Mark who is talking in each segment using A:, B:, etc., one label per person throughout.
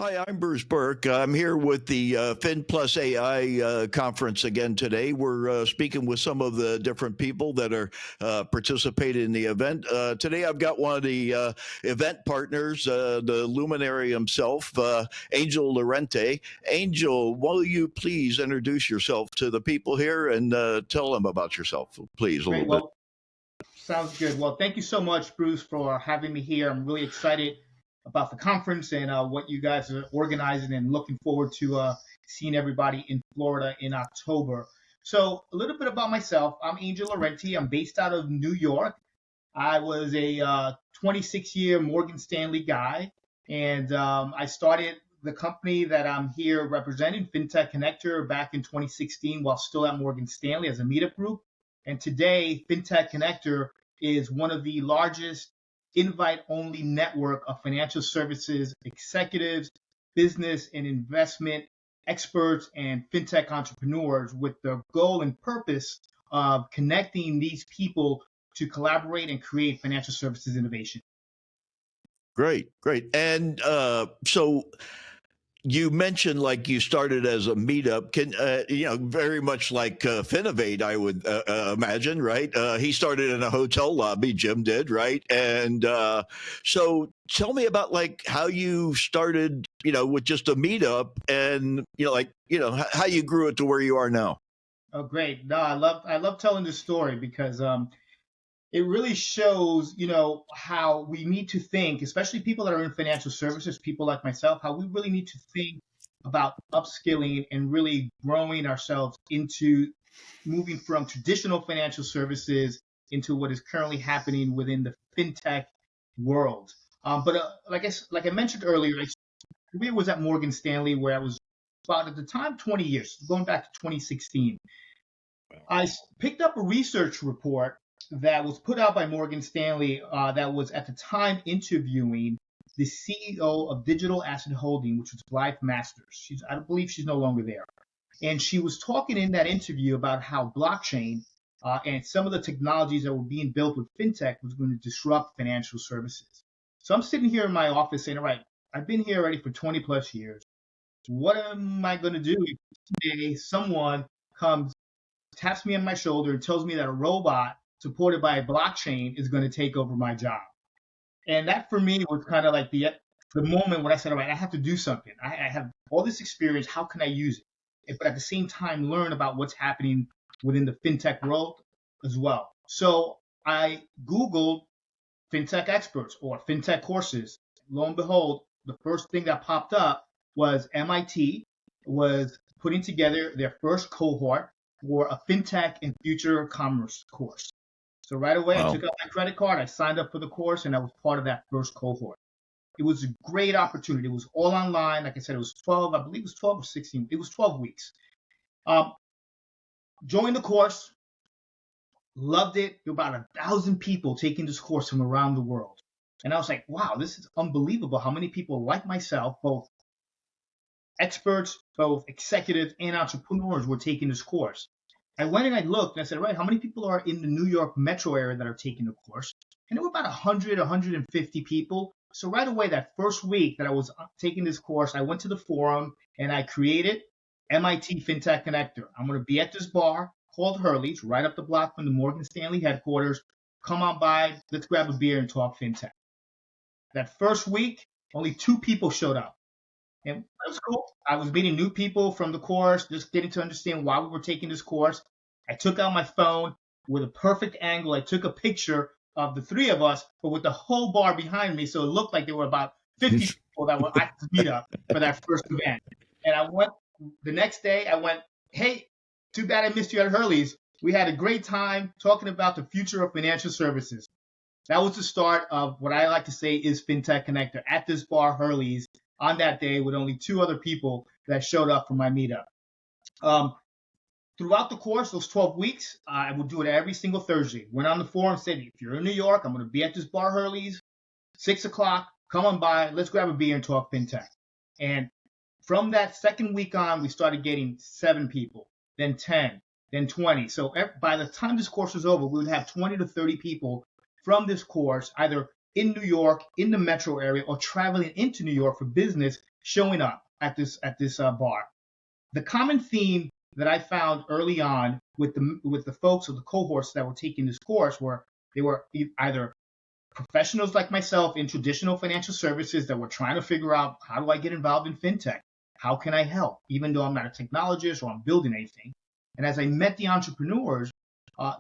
A: Hi, I'm Bruce Burke. I'm here with the Fin+AI conference again today. We're speaking with some of the different people that are participating in the event. Today, I've got one of the event partners, the luminary himself, Angel Lorente. Angel, will you please introduce yourself to the people here and tell them about yourself, please, a
B: Great.
A: little bit?
B: Well, sounds good. Well, thank you so much, Bruce, for having me here. I'm really excited about the conference and what you guys are organizing, and looking forward to seeing everybody in Florida in October. So, a little bit about myself. I'm Angel Lorente. I'm based out of New York. I was a 26-year Morgan Stanley guy, and I started the company that I'm here representing, FinTech Connector, back in 2016 while still at Morgan Stanley as a meetup group. And today, FinTech Connector is one of the largest invite-only network of financial services executives, business and investment experts, and fintech entrepreneurs, with the goal and purpose of connecting these people to collaborate and create financial services innovation.
A: Great, great. And so you mentioned like you started as a meetup. Can very much like Finovate, I would imagine, right? He started in a hotel lobby. Jim did, right? And so tell me about like how you started, with just a meetup, and how you grew it to where you are now.
B: Oh, great! No, I love telling this story because it really shows, how we need to think, especially people that are in financial services, people like myself, how we really need to think about upskilling and really growing ourselves into moving from traditional financial services into what is currently happening within the fintech world. But like I mentioned earlier, my career was at Morgan Stanley, where I was about at the time 20 years, going back to 2016. I picked up a research report that was put out by Morgan Stanley that was at the time interviewing the CEO of Digital Asset Holding, which was Blythe Masters. I believe she's no longer there. And she was talking in that interview about how blockchain and some of the technologies that were being built with fintech was going to disrupt financial services. So I'm sitting here in my office saying, all right, I've been here already for 20 plus years. What am I going to do if today someone comes, taps me on my shoulder, and tells me that a robot supported by a blockchain is going to take over my job? And that for me was kind of like the moment when I said, all right, I have to do something. I have all this experience. How can I use it? But at the same time, learn about what's happening within the fintech world as well. So I Googled fintech experts or fintech courses. Lo and behold, the first thing that popped up was MIT was putting together their first cohort for a fintech and future commerce course. So right away, I
A: Wow.
B: took out my credit card, I signed up for the course, and I was part of that first cohort. It was a great opportunity. It was all online. Like I said, it was 12, I believe it was 12 or 16. It was 12 weeks. Um, Joined the course, loved it. There were about 1,000 people taking this course from around the world. And I was like, wow, this is unbelievable how many people like myself, both experts, both executives and entrepreneurs, were taking this course. I went and I looked and I said, right, how many people are in the New York metro area that are taking the course? And there were about 100, 150 people. So right away, that first week that I was taking this course, I went to the forum and I created MIT FinTech Connector. I'm going to be at this bar called Hurley's, right up the block from the Morgan Stanley headquarters. Come on by, let's grab a beer and talk fintech. That first week, only 2 people showed up. And that was cool. I was meeting new people from the course, just getting to understand why we were taking this course. I took out my phone with a perfect angle. I took a picture of the three of us, but with the whole bar behind me. So it looked like there were about 50 people that were at the meetup for that first event. And I went the next day, I went, hey, too bad I missed you at Hurley's. We had a great time talking about the future of financial services. That was the start of what I like to say is FinTech Connector at this bar, Hurley's, on that day with only 2 other people that showed up for my meetup. Um, Throughout the course, those 12 weeks, I would do it every single Thursday. Went on the forum, said, if you're in New York, I'm going to be at this bar, Hurley's, 6 o'clock, come on by, let's grab a beer and talk fintech. And from that second week on, we started getting 7 people, then 10, then 20. So by the time this course was over, we would have 20 to 30 people from this course, either in New York, in the metro area, or traveling into New York for business showing up at this bar. The common theme that I found early on with the folks of the cohorts that were taking this course were they were either professionals like myself in traditional financial services that were trying to figure out, how do I get involved in fintech? How can I help? Even though I'm not a technologist or I'm building anything. And as I met the entrepreneurs,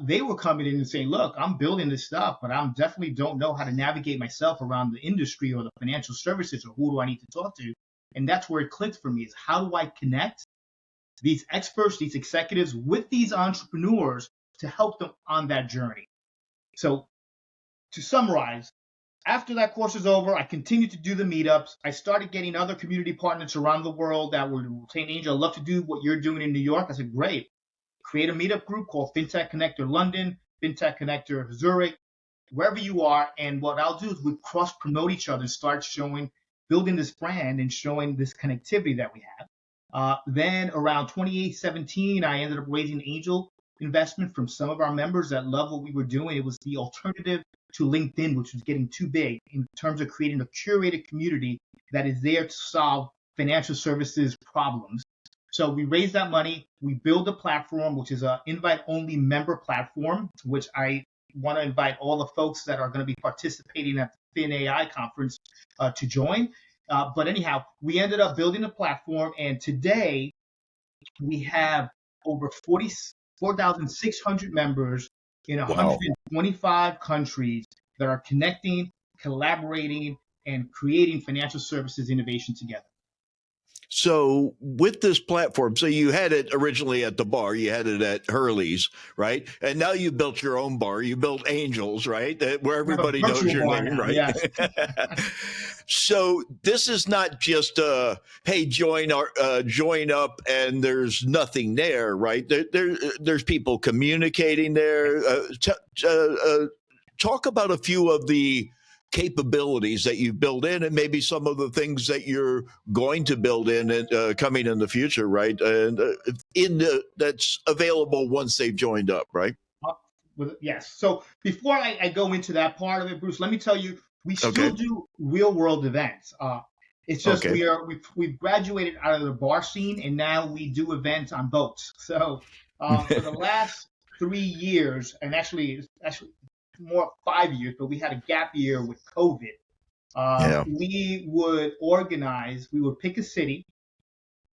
B: they were coming in and saying, look, I'm building this stuff, but I definitely don't know how to navigate myself around the industry or the financial services, or who do I need to talk to? And that's where it clicked for me, is how do I connect these experts, these executives with these entrepreneurs to help them on that journey? So to summarize, after that course is over, I continued to do the meetups. I started getting other community partners around the world that were saying, Angel, I'd love to do what you're doing in New York. I said, great. Create a meetup group called FinTech Connector London, FinTech Connector Zurich, wherever you are. And what I'll do is we cross promote each other, start building this brand and showing this connectivity that we have. Then around 2017, I ended up raising angel investment from some of our members that love what we were doing. It was the alternative to LinkedIn, which was getting too big in terms of creating a curated community that is there to solve financial services problems. So we raised that money. We built a platform, which is an invite-only member platform, which I want to invite all the folks that are going to be participating at the Fin+AI conference to join. But anyhow, we ended up building a platform, and today we have over 4,600 members in 125 countries that are connecting, collaborating, and creating financial services innovation together.
A: So with this platform, so you had it originally at the bar, you had it at Hurley's, right? And now you built your own bar. You built Angels, right? Where everybody knows your name,
B: now,
A: right?
B: Yes.
A: So this is not just hey, join up, and there's nothing there, right? There's people communicating there. Talk about a few of the capabilities that you build in, and maybe some of the things that you're going to build in and coming in the future, right? And that's available once they've joined up, right?
B: Yes. So before I go into that part of it, Bruce, let me tell you, we still do real world events. It's just we've graduated out of the bar scene, and now we do events on boats. So for the last 3 years, and actually more 5 years, but we had a gap year with COVID. We would pick a city,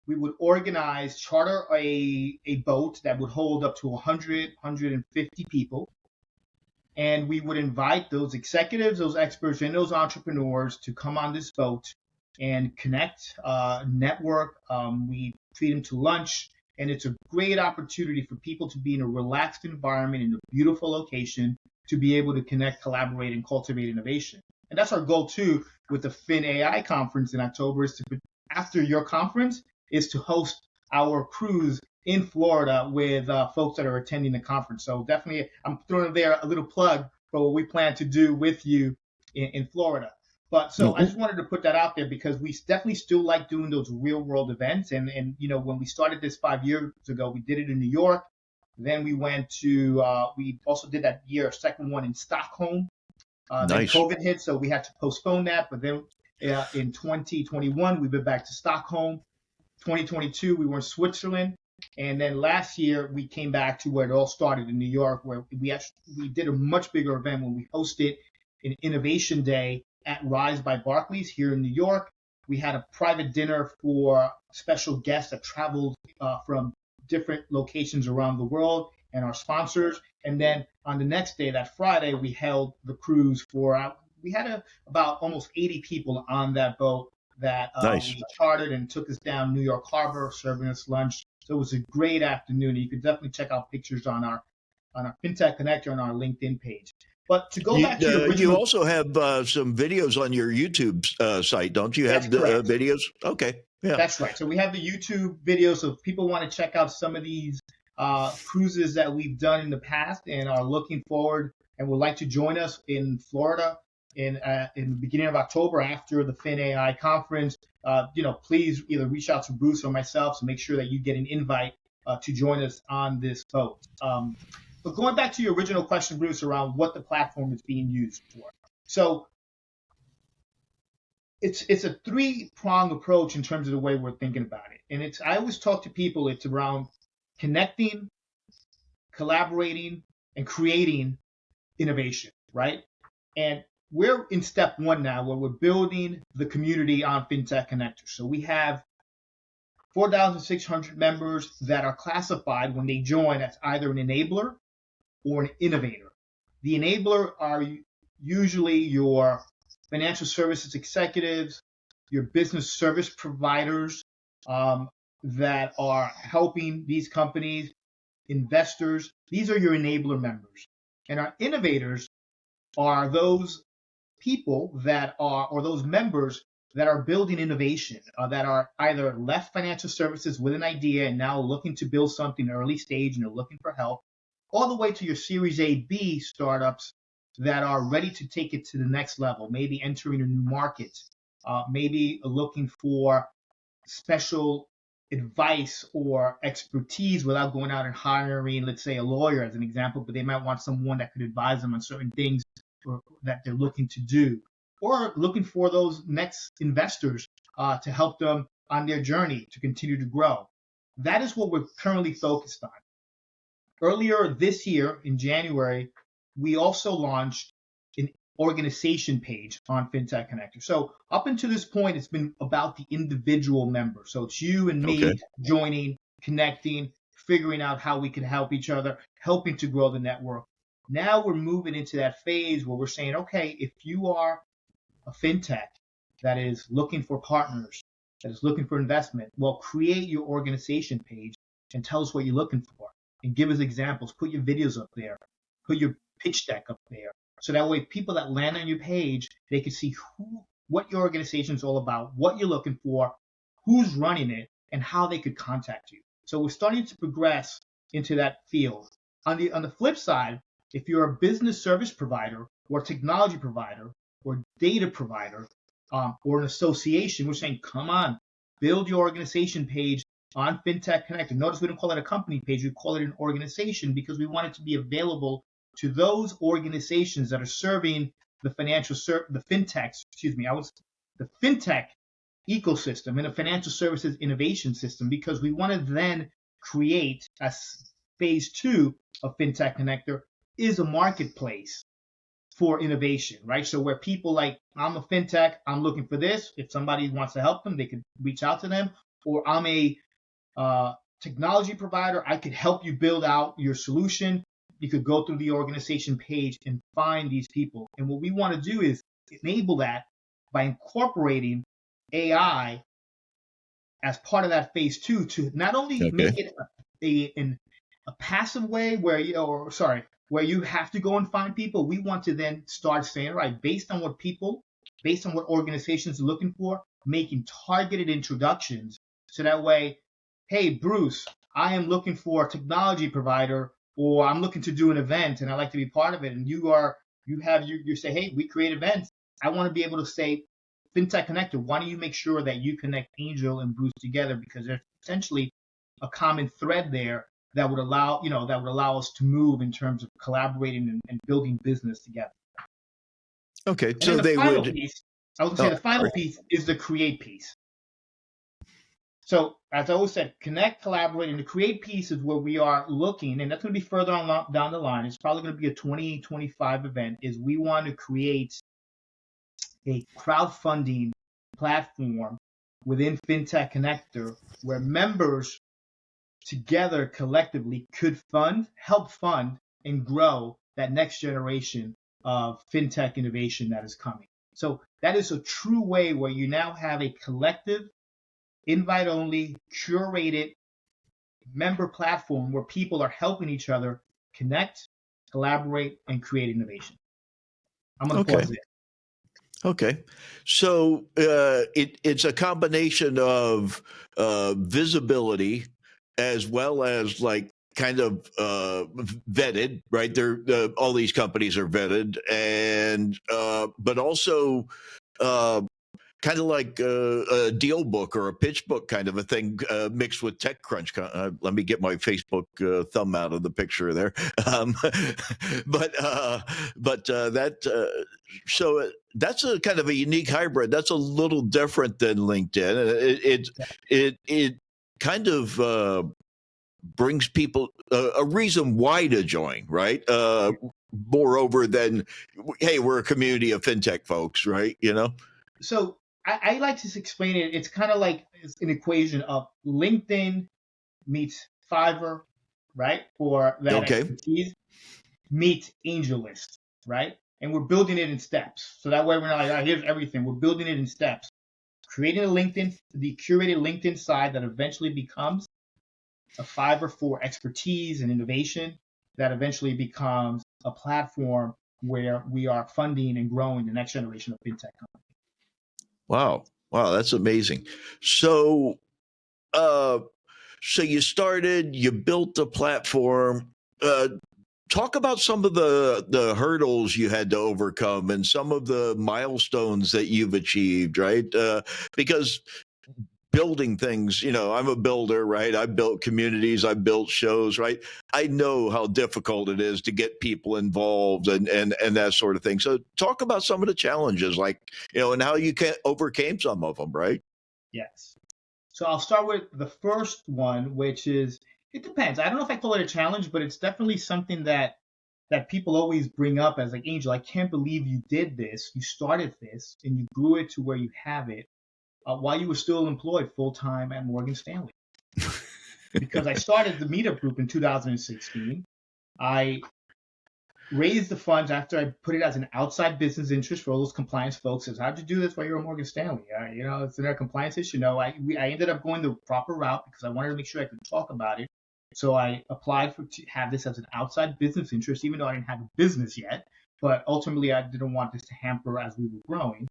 B: we would charter a boat that would hold up to 100, 150 people. And we would invite those executives, those experts, and those entrepreneurs to come on this boat and connect, network. We treat them to lunch. And it's a great opportunity for people to be in a relaxed environment in a beautiful location, to be able to connect, collaborate, and cultivate innovation. And that's our goal too with the Fin+AI conference in October, is to, after your conference, is to host our cruise in Florida with folks that are attending the conference. So definitely, I'm throwing there a little plug for what we plan to do with you in Florida. But so I just wanted to put that out there, because we definitely still like doing those real world events. And you know, when we started this 5 years ago, we did it in New York. Then we went to, we also did that year, a second one in Stockholm. Then COVID hit, so we had to postpone that. But then in 2021, we went back to Stockholm. 2022, we were in Switzerland. And then last year, we came back to where it all started in New York, where we did a much bigger event when we hosted an Innovation Day at Rise by Barclays here in New York. We had a private dinner for special guests that traveled from different locations around the world, and our sponsors. And then on the next day, that Friday, we held the cruise we had about almost 80 people on that boat that we chartered, and took us down New York Harbor, serving us lunch. So it was a great afternoon. You can definitely check out pictures on our FinTech Connector on our LinkedIn page. But to go back to your original...
A: You also have some videos on your YouTube site, don't you? Have the videos? Okay. Yeah.
B: That's right. So we have the YouTube videos. So if people want to check out some of these cruises that we've done in the past and are looking forward and would like to join us in Florida in the beginning of October after the Fin+AI conference, please either reach out to Bruce or myself to make sure that you get an invite to join us on this boat. But going back to your original question, Bruce, around what the platform is being used for. So it's a three-prong approach in terms of the way we're thinking about it. And I always talk to people, it's around connecting, collaborating, and creating innovation, right? And we're in step one now where we're building the community on FinTech Connector. So we have 4,600 members that are classified when they join as either an enabler or an innovator. The enabler are usually your financial services executives, your business service providers that are helping these companies, investors. These are your enabler members. And our innovators are those people that are, or those members that are building innovation, that are either left financial services with an idea and now looking to build something early stage and are looking for help, all the way to your Series A, B startups that are ready to take it to the next level, maybe entering a new market, maybe looking for special advice or expertise without going out and hiring, let's say, a lawyer as an example, but they might want someone that could advise them on certain things that they're looking to do, or looking for those next investors to help them on their journey to continue to grow. That is what we're currently focused on. Earlier this year, in January, we also launched an organization page on FinTech Connector. So up until this point, it's been about the individual member. So it's you and me
A: Okay.
B: joining, connecting, figuring out how we can help each other, helping to grow the network. Now we're moving into that phase where we're saying, okay, if you are a fintech that is looking for partners, that is looking for investment, well, create your organization page and tell us what you're looking for and give us examples. Put your videos up there. Put your pitch deck up there. So that way people that land on your page, they can see what your organization is all about, what you're looking for, who's running it, and how they could contact you. So we're starting to progress into that field. On the flip side, if you're a business service provider or technology provider or data provider or an association, we're saying, come on, build your organization page on FinTech Connector. Notice we don't call it a company page, we call it an organization because we want it to be available to those organizations that are serving the the fintech ecosystem and the financial services innovation system, because we want to then create, as phase two of FinTech Connector is a marketplace for innovation, right? So where people like, I'm a fintech, I'm looking for this. If somebody wants to help them, they could reach out to them. Or I'm a technology provider, I could help you build out your solution. You could go through the organization page and find these people. And what we want to do is enable that by incorporating AI as part of that phase two to not only make it a passive way where where you have to go and find people. We want to then start saying, all right, based on what organizations are looking for, making targeted introductions. So that way, hey, Bruce, I am looking for a technology provider, or I'm looking to do an event and I'd like to be part of it. And you say, hey, we create events. I want to be able to say, FinTech Connector, why don't you make sure that you connect Angel and Bruce together, because there's essentially a common thread there that would allow us to move in terms of collaborating and building business together.
A: Okay.
B: And
A: So
B: then the
A: they
B: final
A: would.
B: piece, I was going to say the final piece is the create piece. So as I always said, connect, collaborate, and the create piece is where we are looking, and that's going to be further on down the line. It's probably going to be a 2025 event, is we want to create a crowdfunding platform within FinTech Connector where members together collectively could help fund, and grow that next generation of FinTech innovation that is coming. So that is a true way where you now have a collective, invite-only, curated member platform where people are helping each other connect, collaborate, and create innovation. I'm going to pause there.
A: Okay. So it's a combination of visibility as well as like kind of vetted, right? All these companies are vetted, and but also kind of like a deal book or a pitch book kind of a thing mixed with TechCrunch. Let me get my Facebook thumb out of the picture there. Um, but that so that's a kind of a unique hybrid. That's a little different than LinkedIn. It kind of brings people a reason why to join, right? Moreover than, hey, we're a community of fintech folks, right? You know.
B: So I like to explain it. It's kind of like it's an equation of LinkedIn meets Fiverr, right, for that
A: Okay.
B: expertise, meets AngelList, right? And we're building it in steps. So that way we're not like, oh, here's everything. We're building it in steps. Creating a LinkedIn, the curated LinkedIn side that eventually becomes a Fiverr for expertise and innovation, that eventually becomes a platform where we are funding and growing the next generation of fintech companies.
A: Wow. Wow, that's amazing. So uh so you started, you built the platform. Talk about some of the hurdles you had to overcome and some of the milestones that you've achieved, right? Because building things, I'm a builder, right? I built communities, I built shows, right? I know how difficult it is to get people involved and that sort of thing. So talk about some of the challenges, like, and how you overcame some of them, right?
B: Yes. So I'll start with the first one, which is, it depends. I don't know if I call it a challenge, but it's definitely something that people always bring up as like, Angel, I can't believe you did this. You started this and you grew it to where you have it while you were still employed full time at Morgan Stanley. Because I started the meetup group in 2016. I raised the funds after I put it as an outside business interest for all those compliance folks. Says, how'd you do this while you're at Morgan Stanley? It's in our compliance issue. No, I ended up going the proper route because I wanted to make sure I could talk about it. So I applied to have this as an outside business interest, even though I didn't have a business yet. But ultimately, I didn't want this to hamper as we were growing.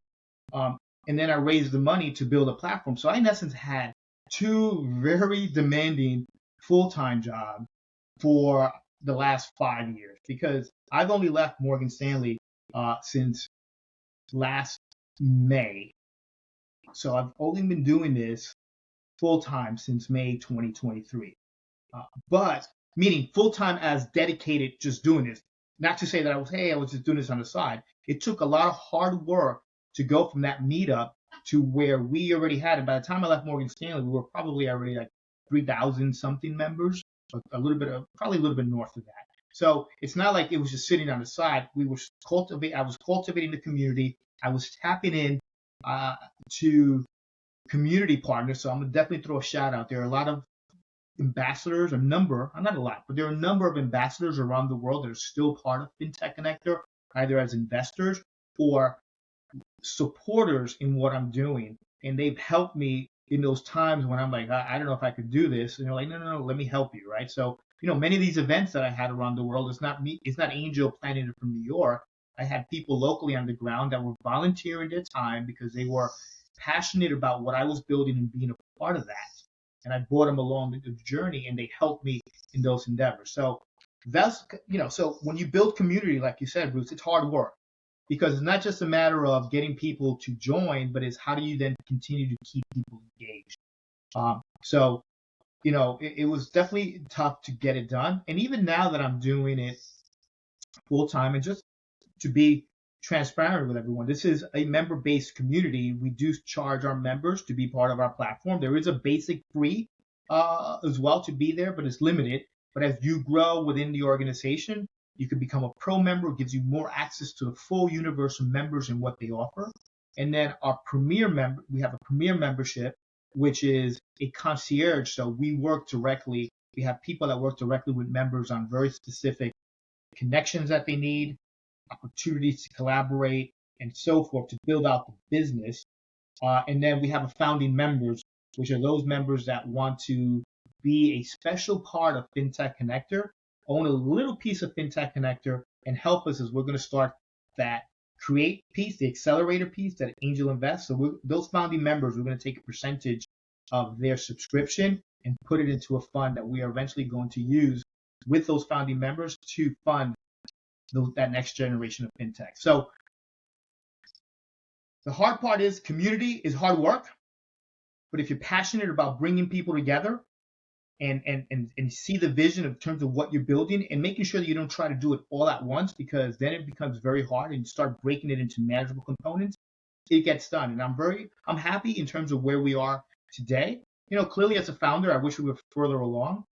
B: And then I raised the money to build a platform. So I, in essence, had two very demanding full-time jobs for the last 5 years because I've only left Morgan Stanley since last May. So I've only been doing this full-time since May 2023. But meaning full-time as dedicated, just doing this. Not to say that I was just doing this on the side. It took a lot of hard work to go from that meetup to where we already had. And by the time I left Morgan Stanley, we were probably already like 3,000 something members, probably a little bit north of that. So it's not like it was just sitting on the side. I was cultivating the community. I was tapping in to community partners. So I'm gonna definitely throw a shout out. There are a lot of ambassadors, not a lot, but there are a number of ambassadors around the world that are still part of FinTech Connector, either as investors or supporters in what I'm doing. And they've helped me in those times when I'm like, I don't know if I could do this. And they're like, no, let me help you, right? So, many of these events that I had around the world, it's not me, it's not Angel planning it from New York. I had people locally on the ground that were volunteering their time because they were passionate about what I was building and being a part of that. And I brought them along the journey and they helped me in those endeavors. So so when you build community, like you said, Bruce, it's hard work because it's not just a matter of getting people to join, but it's how do you then continue to keep people engaged. It was definitely tough to get it done. And even now that I'm doing it full time and just to be transparent with everyone, this is a member-based community. We do charge our members to be part of our platform. There is a basic free as well to be there, but it's limited. But as you grow within the organization, you can become a pro member. It gives you more access to the full universe of members and what they offer. And then our premier member, we have a premier membership, which is a concierge. So we work directly. We have people that work directly with members on very specific connections that they need, opportunities to collaborate, and so forth to build out the business. And then we have a founding members, which are those members that want to be a special part of FinTech Connector, own a little piece of FinTech Connector, and help us as we're going to start that create piece, the accelerator piece that Angel invests. So those founding members, we're going to take a percentage of their subscription and put it into a fund that we are eventually going to use with those founding members to fund that next generation of fintech. So The hard part is community is hard work, but if you're passionate about bringing people together and see the vision in terms of what you're building and making sure that you don't try to do it all at once, because then it becomes very hard and you start breaking it into manageable components, it gets done. And I'm happy in terms of where we are today. Clearly as a founder, I wish we were further along.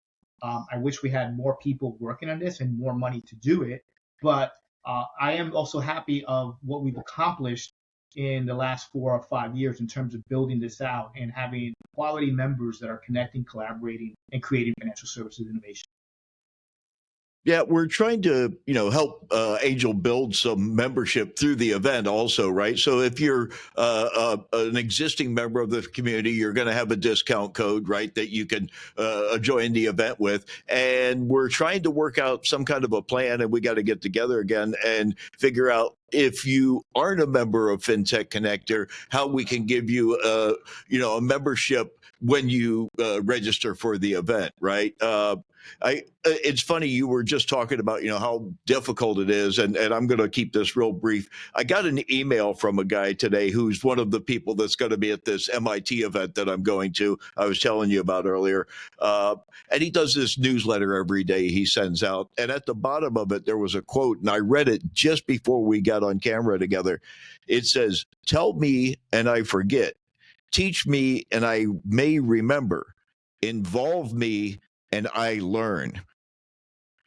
B: I wish we had more people working on this and more money to do it. But I am also happy of what we've accomplished in the last 4 or 5 years in terms of building this out and having quality members that are connecting, collaborating, and creating financial services innovation.
A: Yeah, we're trying to, help Angel build some membership through the event also, right? So if you're an existing member of the community, you're going to have a discount code, right, that you can join the event with. And we're trying to work out some kind of a plan, and we got to get together again and figure out if you aren't a member of FinTech Connector, how we can give you a membership when you register for the event, right? It's funny, you were just talking about how difficult it is, and I'm going to keep this real brief. I got an email from a guy today who's one of the people that's going to be at this MIT event that I'm going to. I was telling you about earlier, and he does this newsletter every day he sends out, and at the bottom of it there was a quote, and I read it just before we got on camera together. It says, "Tell me and I forget. Teach me and I may remember. Involve me and I learn."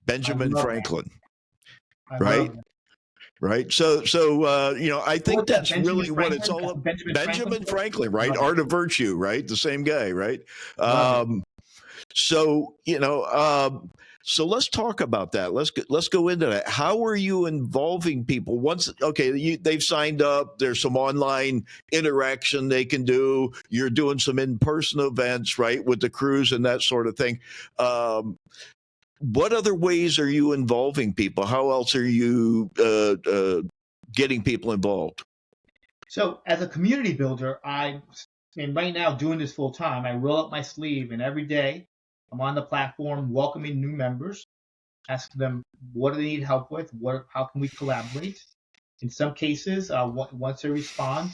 A: Benjamin Franklin, right? Right. So, I think that's really what it's all about. Benjamin Franklin, right? Art of Virtue, right? The same guy, right? So, so let's talk about that. Let's go into that. How are you involving people? They've signed up. There's some online interaction they can do. You're doing some in-person events, right, with the cruise and that sort of thing. What other ways are you involving people? How else are you getting people involved?
B: So as a community builder, and right now doing this full time, I roll up my sleeve and every day I'm on the platform welcoming new members, ask them what do they need help with, how can we collaborate. In some cases, once they respond,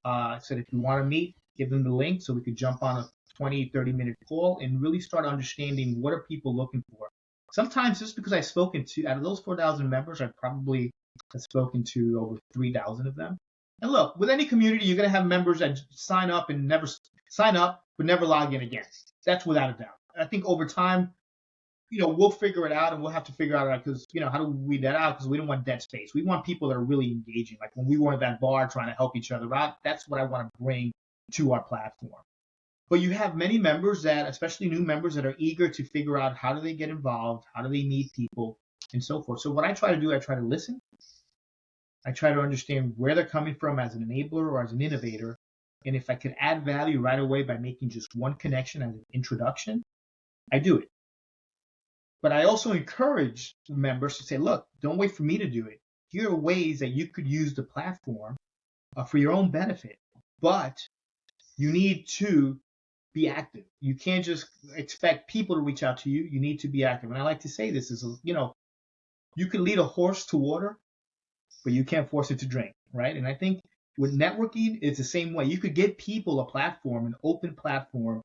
B: I said if you want to meet, give them the link so we could jump on a 20, 30-minute call and really start understanding what are people looking for. Sometimes just because I've spoken to, out of those 4,000 members, I probably have spoken to over 3,000 of them. And look, with any community, you're going to have members that sign up but never log in again. That's without a doubt. I think over time, we'll figure it out, and we'll have to figure out because, how do we weed that out? Because we don't want dead space. We want people that are really engaging. Like when we were at that bar trying to help each other out, that's what I want to bring to our platform. But you have many members especially new members, that are eager to figure out how do they get involved, how do they meet people, and so forth. So what I try to do, I try to listen. I try to understand where they're coming from as an enabler or as an innovator. And if I could add value right away by making just one connection as an introduction, I do it. But I also encourage members to say, look, don't wait for me to do it. Here are ways that you could use the platform for your own benefit. But you need to be active. You can't just expect people to reach out to you. You need to be active. And I like to say this is, you can lead a horse to water, but you can't force it to drink, right? And I think with networking, it's the same way. You could give people a platform, an open platform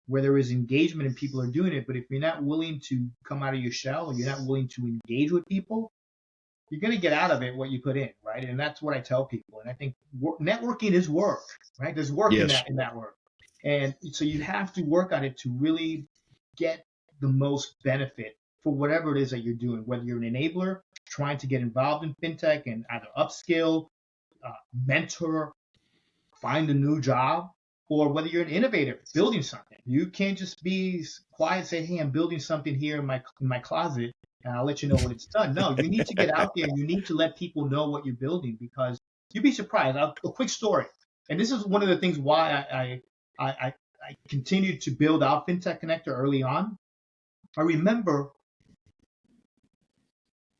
B: where there is engagement and people are doing it. But if you're not willing to come out of your shell, or you're not willing to engage with people, you're going to get out of it what you put in, right? And that's what I tell people. And I think networking is work, right? There's work in that work. And so you have to work on it to really get the most benefit for whatever it is that you're doing, whether you're an enabler trying to get involved in fintech and either upskill, mentor, find a new job, or whether you're an innovator building something. You can't just be quiet and say, hey, I'm building something here in my closet, and I'll let you know when it's done. No, you need to get out there. You need to let people know what you're building, because you'd be surprised. A quick story. And this is one of the things why I continued to build out FinTech Connector early on. I remember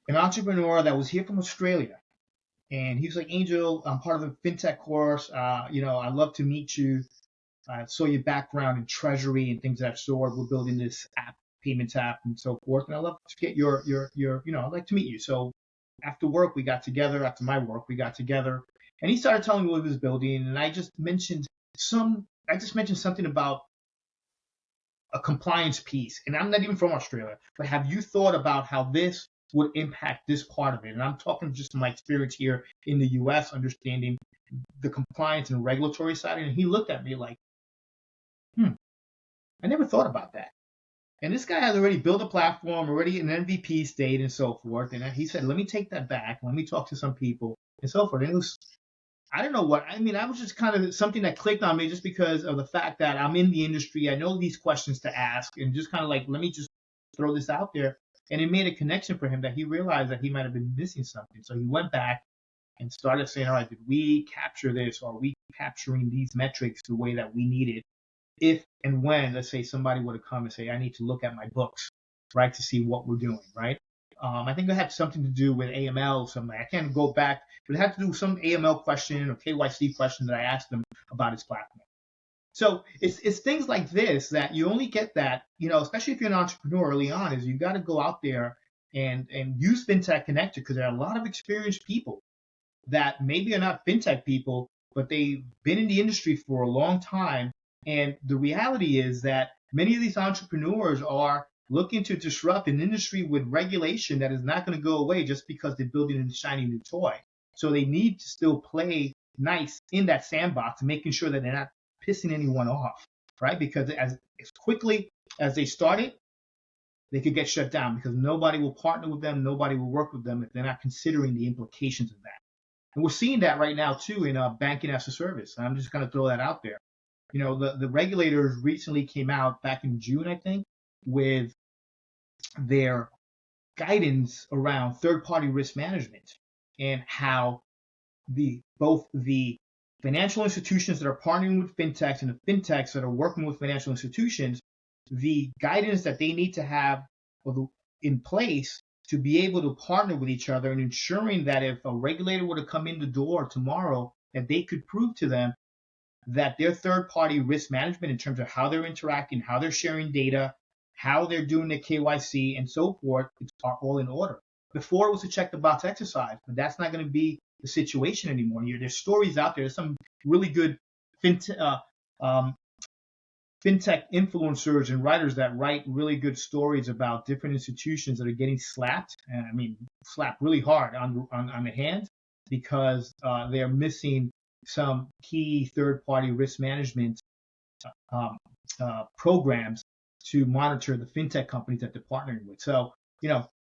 B: an entrepreneur that was here from Australia, and he was like, Angel, I'm part of the FinTech course. I'd love to meet you. I saw your background in treasury and things of that sort. We're building this app, payments app, and so forth. And I'd love to get I'd like to meet you. So after work, we got together. After my work, we got together, And he started telling me what he was building, and I just mentioned something about a compliance piece. And I'm not even from Australia, but have you thought about how this would impact this part of it? And I'm talking just from my experience here in the US, understanding the compliance and regulatory side. And he looked at me like, I never thought about that. And this guy has already built a platform, already an MVP state and so forth. And he said, let me take that back. Let me talk to some people and so forth. And it was, I don't know what, I mean, I was just kind of something that clicked on me just because of the fact that I'm in the industry. I know these questions to ask and just kind of like, let me just throw this out there. And it made a connection for him that he realized that he might have been missing something. So he went back and started saying, all right, did we capture this? Or are we capturing these metrics the way that we needed? If and when, let's say, somebody would have come and say, I need to look at my books, right, to see what we're doing, right? I think it had something to do with AML or something. I can't go back, but it had to do with some AML question or KYC question that I asked them about his platform. So it's things like this that you only get that, especially if you're an entrepreneur early on, is you got to go out there and use FinTech Connector, because there are a lot of experienced people that maybe are not FinTech people, but they've been in the industry for a long time. And the reality is that many of these entrepreneurs are looking to disrupt an industry with regulation that is not going to go away just because they're building a shiny new toy. So they need to still play nice in that sandbox, making sure that they're not pissing anyone off, right? Because as quickly as they started, they could get shut down because nobody will partner with them, nobody will work with them if they're not considering the implications of that. And we're seeing that right now too in banking as a service. I'm just going to throw that out there. The regulators recently came out back in June, I think, with their guidance around third-party risk management and how both the financial institutions that are partnering with fintechs and the fintechs that are working with financial institutions, the guidance that they need to have in place to be able to partner with each other and ensuring that if a regulator were to come in the door tomorrow, that they could prove to them that their third-party risk management in terms of how they're interacting, how they're sharing data, how they're doing the KYC and so forth, are all in order. Before it was a check the box exercise, but that's not going to be the situation anymore. There's stories out there. There's some really good fintech influencers and writers that write really good stories about different institutions that are getting slapped. And I mean, slapped really hard on the hands because they're missing some key third-party risk management programs to monitor the fintech companies that they're partnering with. So,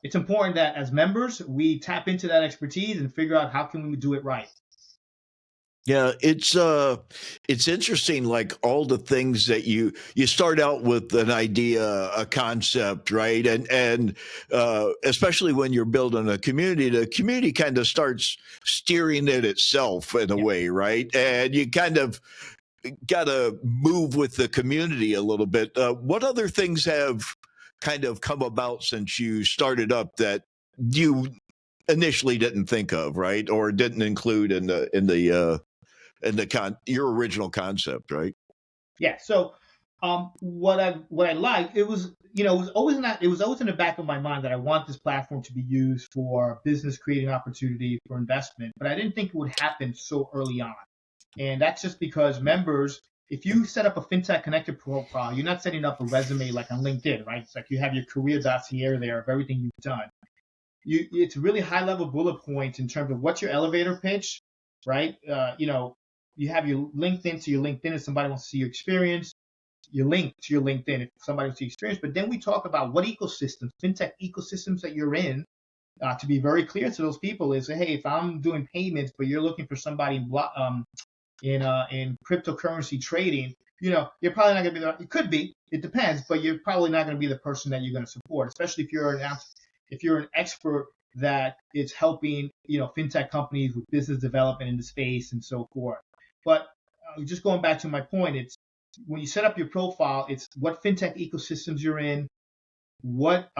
B: it's important that as members, we tap into that expertise and figure out how can we do it right.
A: Yeah, it's interesting, like all the things that you start out with an idea, a concept, right? And especially when you're building a community, the community kind of starts steering it itself in a way, right? And you kind of got to move with the community a little bit. What other things have kind of come about since you started up that you initially didn't think of, right? Or didn't include in your original concept, right?
B: Yeah. So, what I liked, it was always in the back of my mind that I want this platform to be used for business creating opportunity for investment, but I didn't think it would happen so early on. And that's just because members, if you set up a FinTech Connector profile, you're not setting up a resume like on LinkedIn, right? It's like you have your career dossier there of everything you've done. It's really high level bullet points in terms of what's your elevator pitch, right? You have your LinkedIn to your LinkedIn if somebody wants to see your experience, your link to your LinkedIn if somebody wants to see experience. But then we talk about what ecosystems, FinTech ecosystems that you're in, to be very clear to those people is, hey, if I'm doing payments, but you're looking for somebody in cryptocurrency trading, you're probably not going to be it could be, it depends, but you're probably not going to be the person that you're going to support, especially if you're an expert that is helping, FinTech companies with business development in the space and so forth. But just going back to my point, it's when you set up your profile, it's what FinTech ecosystems you're in, what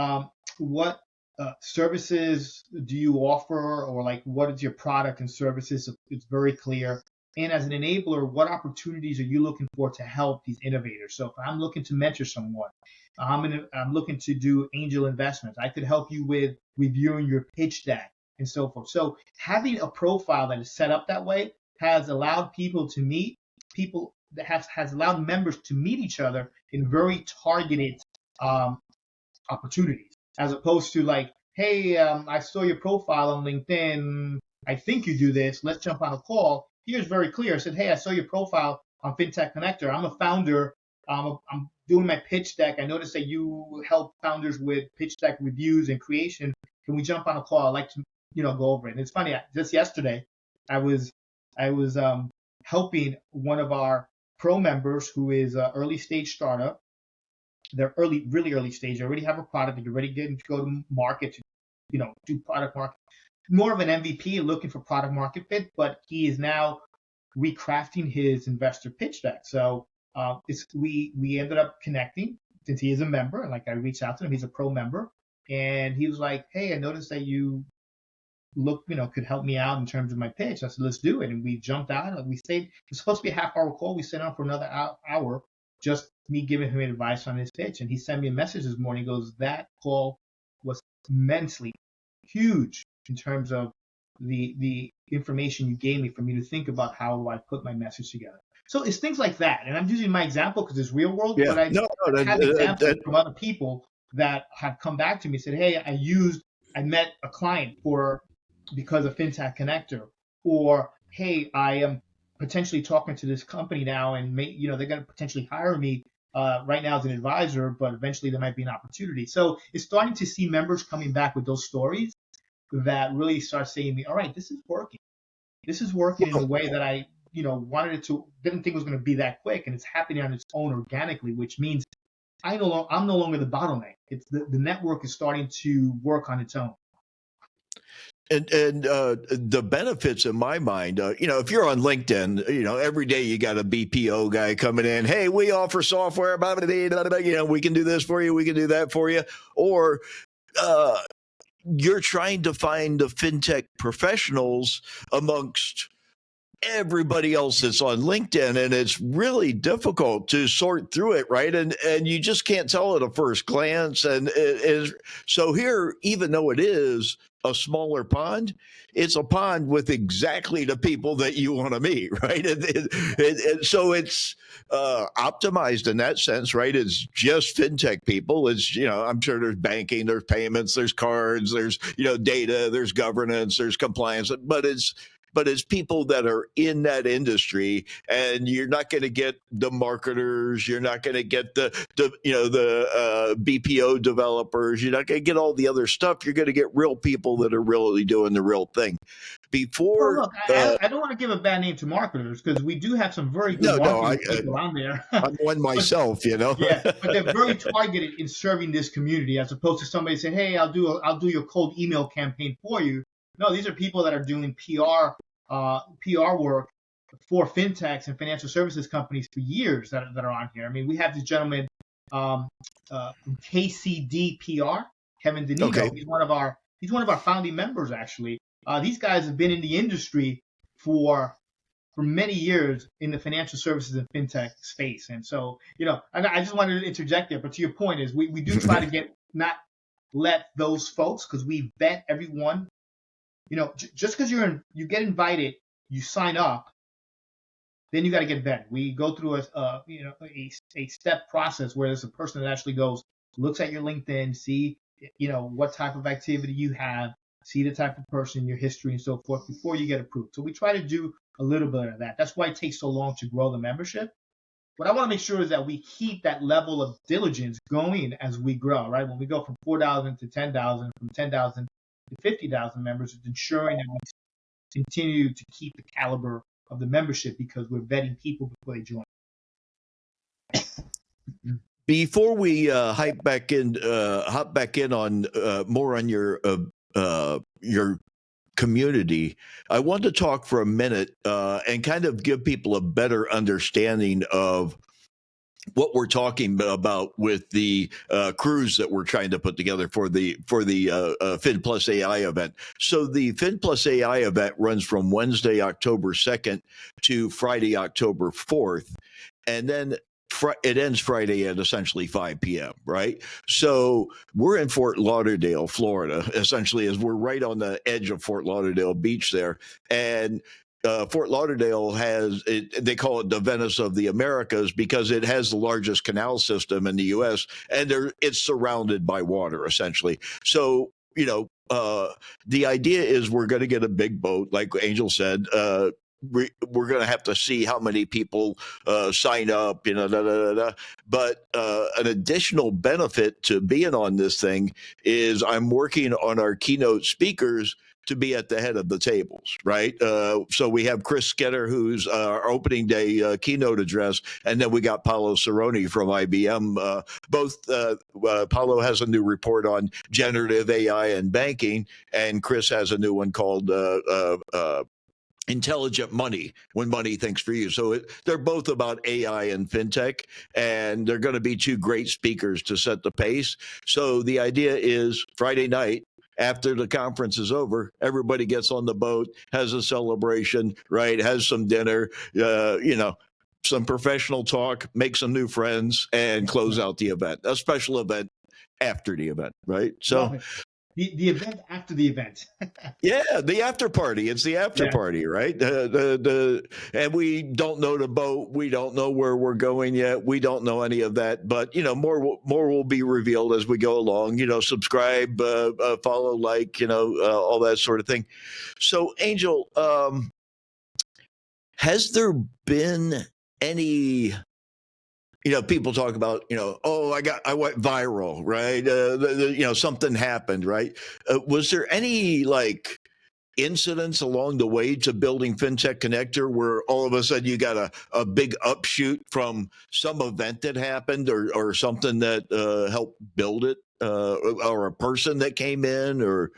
B: services do you offer, or like what is your product and services? It's very clear. And as an enabler, what opportunities are you looking for to help these innovators? So if I'm looking to mentor someone, I'm looking to do angel investments, I could help you with reviewing your pitch deck and so forth. So having a profile that is set up that way has allowed people to meet people that has allowed members to meet each other in very targeted um, opportunities, as opposed to like, hey, I saw your profile on LinkedIn. I think you do this. Let's jump on a call. Here's very clear. I said, hey, I saw your profile on FinTech Connector. I'm a founder. I'm doing my pitch deck. I noticed that you help founders with pitch deck reviews and creation. Can we jump on a call? I'd like to, go over it. And it's funny. Just yesterday, I was helping one of our pro members who is an early stage startup. They're really early stage. They already have a product. They're ready to go to market to, do product market. More of an MVP, looking for product market fit, but he is now recrafting his investor pitch deck. So we ended up connecting since he is a member. And like I reached out to him, he's a pro member, and he was like, "Hey, I noticed that you could help me out in terms of my pitch." I said, "Let's do it." And we jumped out. And we stayed. It's supposed to be a half-hour call. We sat on for another hour, just me giving him advice on his pitch. And he sent me a message this morning. He goes, "That call was immensely huge in terms of the information you gave me for me to think about how I put my message together." So it's things like that. And I'm using my example because it's real world,
A: Yeah.
B: but I
A: No,
B: have examples from other people that have come back to me and said, "Hey, I met a client because of FinTech Connector," or, "Hey, I am potentially talking to this company now, and they're going to potentially hire me right now as an advisor, but eventually there might be an opportunity." So it's starting to see members coming back with those stories that really start saying to me, "All right, this is working. This is working in the way that I, wanted it to. Didn't think it was going to be that quick, and it's happening on its own organically, which means I'm no longer the bottleneck. It's the network is starting to work on its own."
A: And the benefits in my mind, if you're on LinkedIn, every day you got a BPO guy coming in. Hey, we offer software. Blah, blah, blah, blah, blah, we can do this for you. We can do that for you. Or you're trying to find the fintech professionals amongst everybody else that's on LinkedIn, and it's really difficult to sort through it, right? And you just can't tell at a first glance. And it is so here, even though it is a smaller pond, it's a pond with exactly the people that you want to meet, right? And so it's optimized in that sense, right? It's just fintech people. It's, I'm sure there's banking, there's payments, there's cards, there's, data, there's governance, there's compliance, but it's people that are in that industry, and you're not going to get the marketers. You're not going to get the BPO developers. You're not going to get all the other stuff. You're going to get real people that are really doing the real thing.
B: Well, look, I don't want to give a bad name to marketers, because we do have some very good marketing people on there.
A: I'm one myself,
B: Yeah, but they're very targeted in serving this community, as opposed to somebody saying, "Hey, I'll do your cold email campaign for you." No, these are people that are doing PR work for fintechs and financial services companies for years that are on here. I mean, we have this gentleman from KCD PR, Kevin Denito.
A: Okay.
B: He's one of our founding members, actually. These guys have been in the industry for many years in the financial services and fintech space. And so, I just wanted to interject there. But to your point is, we do try to not let those folks, because we vet everyone. Just because you get invited, you sign up, then you got to get vetted. We go through a step process where there's a person that actually looks at your LinkedIn, see, what type of activity you have, see the type of person, your history, and so forth before you get approved. So we try to do a little bit of that. That's why it takes so long to grow the membership. What I want to make sure is that we keep that level of diligence going as we grow, right? When we go from 4,000 to 10,000, from 10,000 to 50,000 members, it's ensuring that we continue to keep the caliber of the membership, because we're vetting people before they join.
A: Before we hop back in on more on your community, I want to talk for a minute and kind of give people a better understanding of what we're talking about with the cruise that we're trying to put together for the Fin+AI event. So the Fin+AI event runs from Wednesday, October 2nd to Friday, October 4th. And then it ends Friday at essentially 5 p.m., right? So we're in Fort Lauderdale, Florida, essentially, as we're right on the edge of Fort Lauderdale Beach there. And Fort Lauderdale has it, they call it the Venice of the Americas because it has the largest canal system in the U.S. and it's surrounded by water essentially. So the idea is we're going to get a big boat, like Angel said. We're going to have to see how many people sign up, But an additional benefit to being on this thing is I'm working on our keynote speakers to be at the head of the tables, right? So we have Chris Skinner, who's our opening day keynote address, and then we got Paolo Cerrone from IBM. Paolo has a new report on generative AI and banking, and Chris has a new one called Intelligent Money, when money thinks for you. So they're both about AI and fintech, and they're going to be two great speakers to set the pace. So the idea is Friday night, after the conference is over, everybody gets on the boat, has a celebration, right? Has some dinner, some professional talk, make some new friends, and close out the event. A special event after the event, right? So
B: the event after the event.
A: Yeah, the after party. It's the after party, right? And we don't know the boat. We don't know where we're going yet. We don't know any of that. But more will be revealed as we go along. Subscribe, follow, like, all that sort of thing. So, Angel, has there been any? People talk about, I went viral, right? Something happened, right? Was there any incidents along the way to building FinTech Connector where all of a sudden you got a big upshoot from some event that happened or something that helped build it, or a person that came in, or?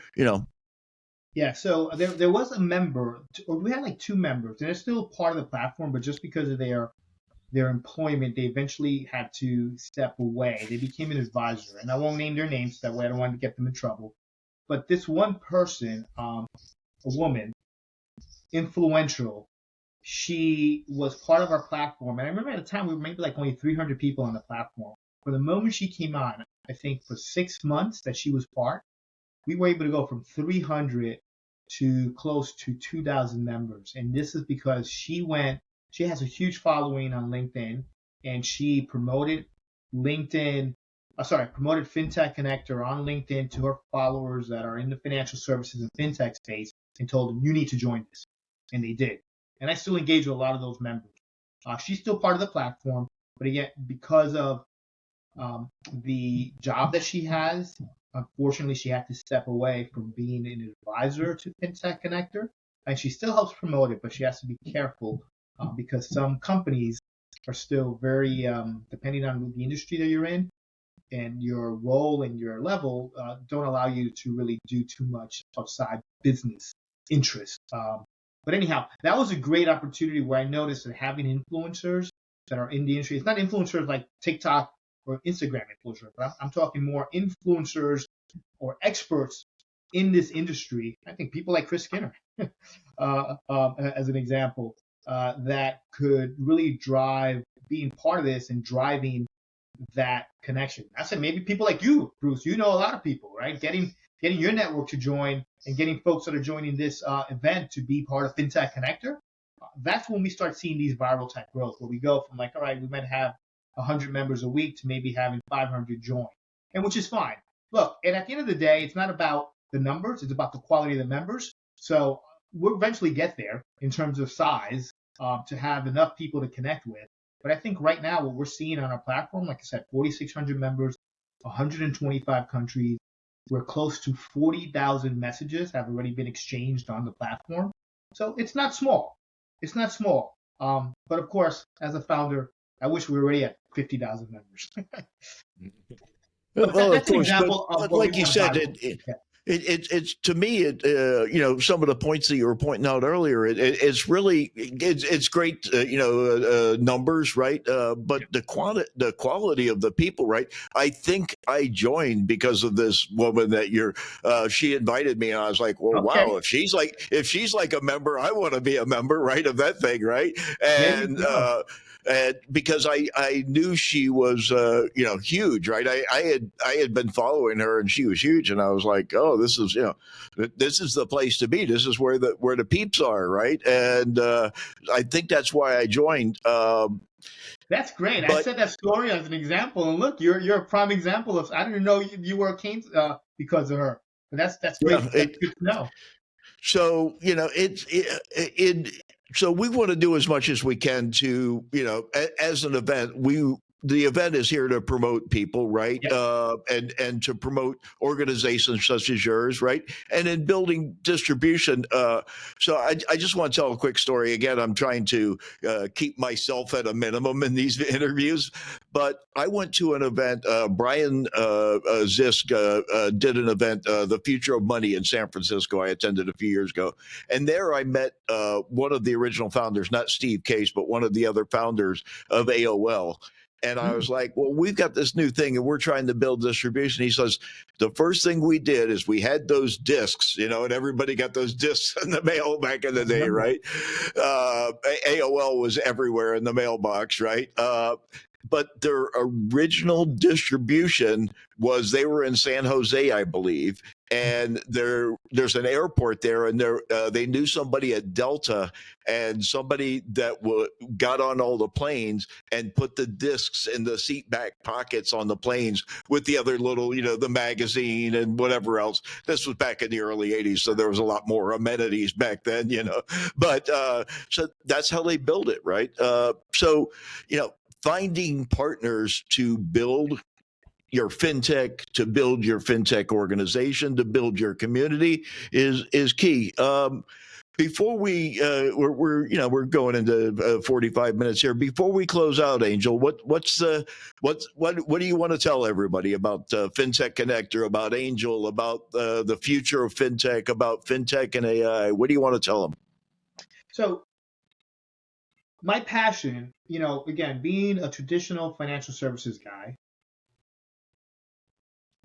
B: Yeah, so there was a member, or we had two members, and they're still part of the platform, but just because of their employment, they eventually had to step away. They became an advisor, and I won't name their names, that way I don't want to get them in trouble. But this one person, a woman, influential, she was part of our platform. And I remember at the time we were maybe only 300 people on the platform. For the moment she came on, I think for 6 months that she was part, we were able to go from 300 to close to 2,000 members. And this is because she has a huge following on LinkedIn, and she promoted FinTech Connector on LinkedIn to her followers that are in the financial services and fintech space, and told them, you need to join this. And they did. And I still engage with a lot of those members. She's still part of the platform, but again, because of the job that she has, unfortunately, she had to step away from being an advisor to FinTech Connector. And she still helps promote it, but she has to be careful because some companies are still very, depending on the industry that you're in and your role and your level, don't allow you to really do too much outside business interest. But anyhow, that was a great opportunity where I noticed that having influencers that are in the industry, it's not influencers like TikTok or Instagram influencers, but I'm talking more influencers or experts in this industry. I think people like Chris Skinner, as an example, that could really drive being part of this and driving that connection. I said maybe people like you, Bruce. You know a lot of people, right? Getting your network to join and getting folks that are joining this event to be part of FinTech Connector. That's when we start seeing these viral type growth, where we go from all right, we might have 100 members a week to maybe having 500 join, and which is fine. Look, and at the end of the day, it's not about the numbers; it's about the quality of the members. So we'll eventually get there in terms of size to have enough people to connect with. But I think right now what we're seeing on our platform, like I said, 4,600 members, 125 countries. We're close to 40,000 messages have already been exchanged on the platform. So it's not small. It's not small. But of course, as a founder, I wish we were already at 50,000 members.
A: Well,
B: That's an example of
A: but
B: what
A: like
B: we
A: you
B: want
A: said,
B: to
A: it's to me, some of the points that you were pointing out earlier, it's really, it's great, numbers, right? But the quality of the people, right? I think I joined because of this woman that she invited me, and I was like, well,
B: Okay.
A: wow, if she's like a member, I want to be a member, right? Of that thing, right?
B: There you
A: And,
B: go.
A: because I knew she was huge, right? I had been following her, and she was huge, and I was like, oh, this is this is the place to be. This is where the peeps are, right? And I think that's why I joined.
B: That's great. I
A: But
B: said that story as an example, and look, you're a prime example of. I didn't know you were a Kane because of her. But that's great.
A: yeah,
B: That's good to know.
A: so so we want to do as much as we can to as an event. The event is here to promote people, right?
B: Yep.
A: And to promote organizations such as yours, right? And in building distribution. So I just want to tell a quick story. Again, I'm trying to keep myself at a minimum in these interviews, but I went to an event. Brian Zisk did an event, The Future of Money in San Francisco. I attended a few years ago. And there I met one of the original founders, not Steve Case, but one of the other founders of AOL. And I was like, well, we've got this new thing and we're trying to build distribution. He says, the first thing we did is we had those discs, and everybody got those discs in the mail back in the day, right? AOL was everywhere in the mailbox, right? But their original distribution was they were in San Jose, I believe, and there's an airport there, and they knew somebody at Delta, and somebody that got on all the planes and put the discs in the seat back pockets on the planes with the other little, the magazine and whatever else. This was back in the early 80s, so there was a lot more amenities back then, But so that's how they build it, right? Finding partners to build your fintech, to build your fintech organization, to build your community is key. Before we're going into 45 minutes here. Before we close out, Angel, what do you want to tell everybody about FinTech Connector, about Angel, about the future of fintech, about fintech and AI? What do you want to tell them?
B: So my passion, again, being a traditional financial services guy,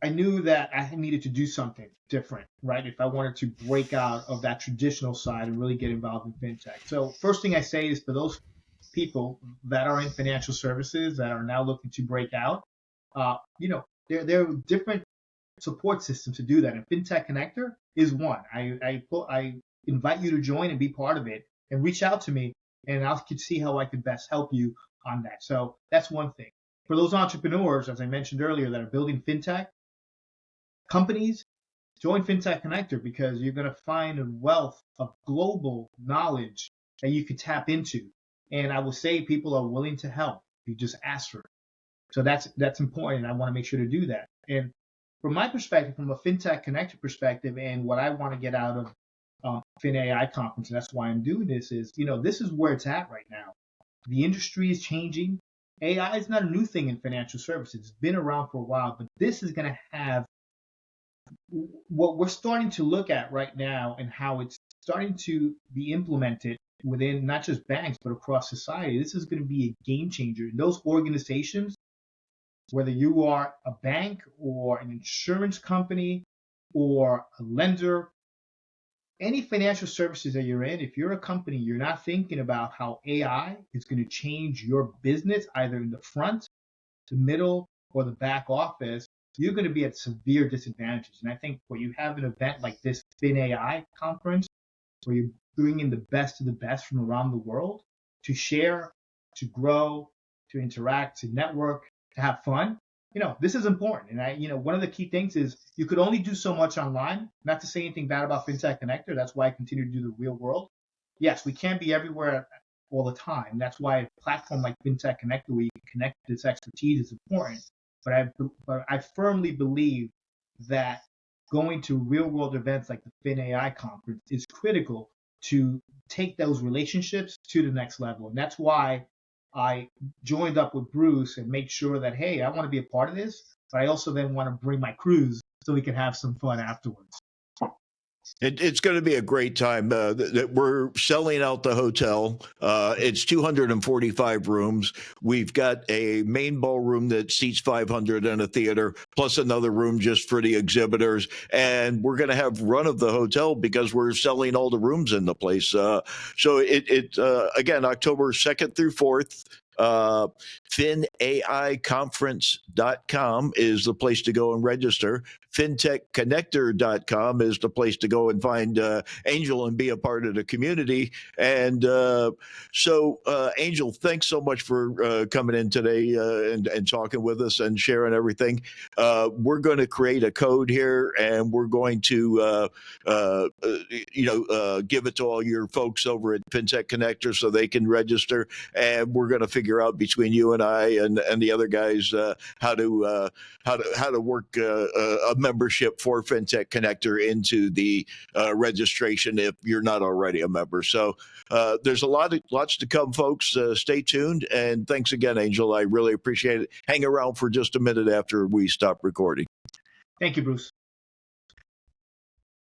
B: I knew that I needed to do something different, right? If I wanted to break out of that traditional side and really get involved in fintech. So first thing I say is for those people that are in financial services that are now looking to break out, there are different support systems to do that. And FinTech Connector is one. I invite you to join and be part of it and reach out to me, and I can see how I could best help you on that. So that's one thing. For those entrepreneurs, as I mentioned earlier, that are building fintech companies, join FinTech Connector because you're going to find a wealth of global knowledge that you could tap into. And I will say people are willing to help. You just ask for it. So that's important. I want to make sure to do that. And from my perspective, from a FinTech Connector perspective, and what I want to get out of Fin+AI conference, and that's why I'm doing this, is, this is where it's at right now. The industry is changing. AI is not a new thing in financial services. It's been around for a while, but this is going to have what we're starting to look at right now and how it's starting to be implemented within not just banks, but across society. This is going to be a game changer. Those organizations, whether you are a bank or an insurance company or a lender, any financial services that you're in, if you're a company, you're not thinking about how AI is going to change your business, either in the front, the middle, or the back office, you're going to be at severe disadvantages. And I think when you have an event like this Fin+AI conference, where you're bringing the best of the best from around the world to share, to grow, to interact, to network, to have fun, this is important. And one of the key things is you could only do so much online. Not to say anything bad about FinTech Connector. That's why I continue to do the real world. Yes, we can't be everywhere all the time. That's why a platform like FinTech Connector, where you can connect this expertise, is important. But I firmly believe that going to real world events like the Fin+AI conference is critical to take those relationships to the next level. And that's why I joined up with Bruce and make sure that, hey, I want to be a part of this, but I also then want to bring my crews so we can have some fun afterwards.
A: It's going to be a great time. We're selling out the hotel. It's 245 rooms. We've got a main ballroom that seats 500 and a theater, plus another room just for the exhibitors. And we're going to have run of the hotel because we're selling all the rooms in the place. So again, October 2nd through 4th. FinAIconference.com is the place to go and register. FinTechConnector.com is the place to go and find Angel and be a part of the community. And Angel, thanks so much for coming in today and talking with us and sharing everything. We're going to create a code here, and we're going to give it to all your folks over at FinTech Connector so they can register. And we're going to figure out between you and I and the other guys how to work a membership for FinTech Connector into the registration if you're not already a member. So there's lots to come, folks. Stay tuned, and thanks again, Angel. I really appreciate it. Hang around for just a minute after we stop recording.
B: Thank you, Bruce.